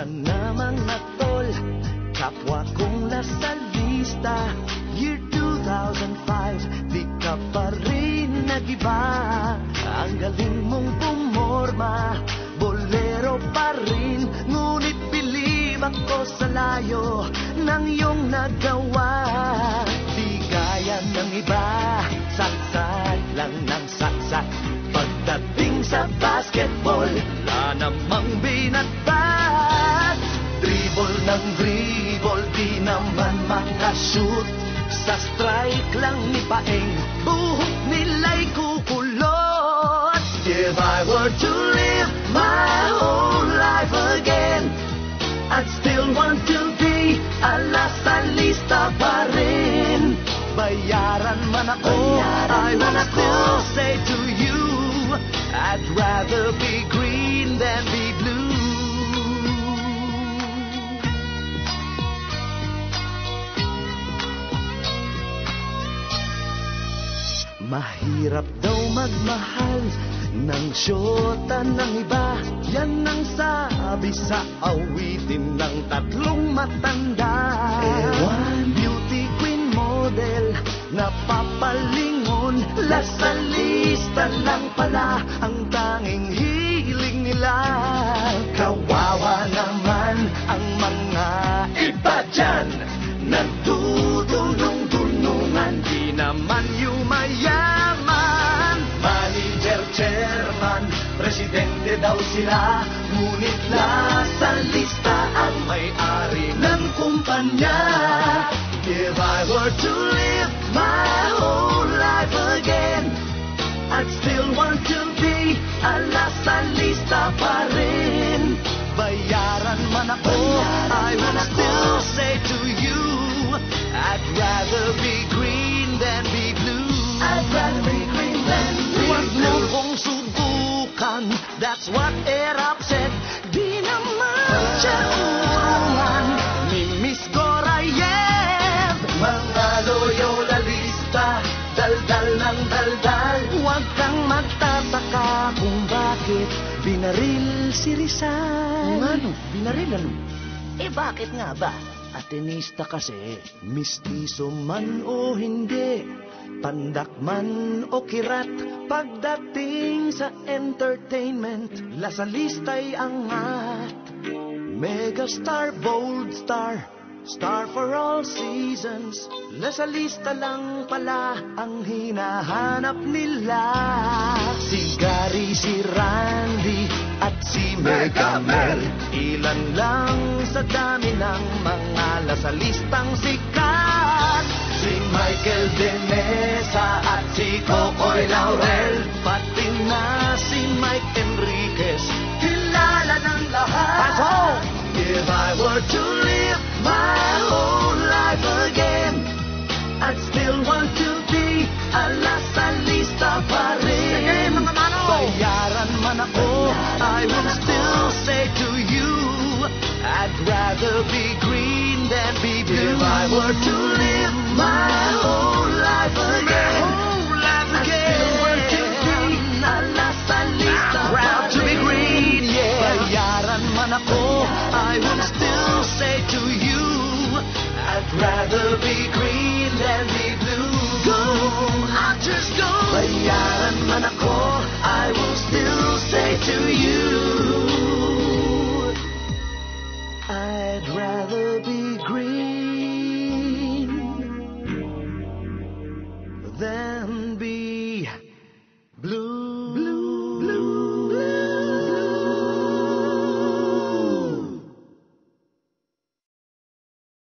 na mga tol, kapwa kong lasalista. Year 2005, di ka pa rin nag-iba. Ang galing mong pumorma, bolero pa rin. Ngunit bilib ako sa layo ng iyong nagawa. Di gaya ng iba, saksak lang ng saksak. Pagdating sa basketball, wala namang binatbat. Dribble ng dribble, di naman makashoot. Sa strike lang ni Paeng, buhok nila'y kukulot. If I were to live my whole life again, I'd still want to be a lasalista pa rin. Bayaran man ako, I will still say to you, I'd rather be green than be blue. Mahirap daw magmahal ng syota ng iba. Yan ang sabi sa awitin ng tatlong matanda. Ewan, beauty queen model, napapalingon. Lasalista lang pala ang tanging hiling nila. Kawawa naman ang mga iba dyan, nagdudulong-dulungan. Di naman yumayaman, manager, chairman, presidente daw sila. Ngunit lasalista ang may-ari ng kumpanya. If I were to live my whole life again, I'd still want to be a lasalista pa rin. Bayaran man ako, I will still say to you, I'd rather be green than be blue. I'd rather be green than be blue. Huwag mo kong subukan, that's what Erap said. Di naman siya urungan ni Miss Gorayev. Mga loyolalista, daldal ng daldal. Huwag kang magtataka kung bakit binaril si Rizal. Ano? Binaril ano? Eh bakit nga ba? Atenista kasi. Mistiso man o hindi, pandak man o kirat, pagdating sa entertainment, lasalista'y angat. Megastar, bold star, star for all seasons, lasalista lang pala ang hinahanap nila. Si Gary, si Randy, at si Mega Mel, ilan lang sa dami ng mga lasalistang sikat. Si Michael De Mesa at si Cocoy Laurel, pati na si Mike Enriquez, kilala ng lahat. If I were to live my whole life again, I'd still want to be a lasalista pa rin. Bayaran man ako, I will still say to you, I'd rather be green than be blue. If I were to live my whole life again, I'd still want to be a lasalista pa rin. Proud to be green, yeah. Bayaran man ako, I will still say to you, I'd rather be green than be blue. Go, I'll just go. Bayaran man ako, I will still say to you, I'd rather be green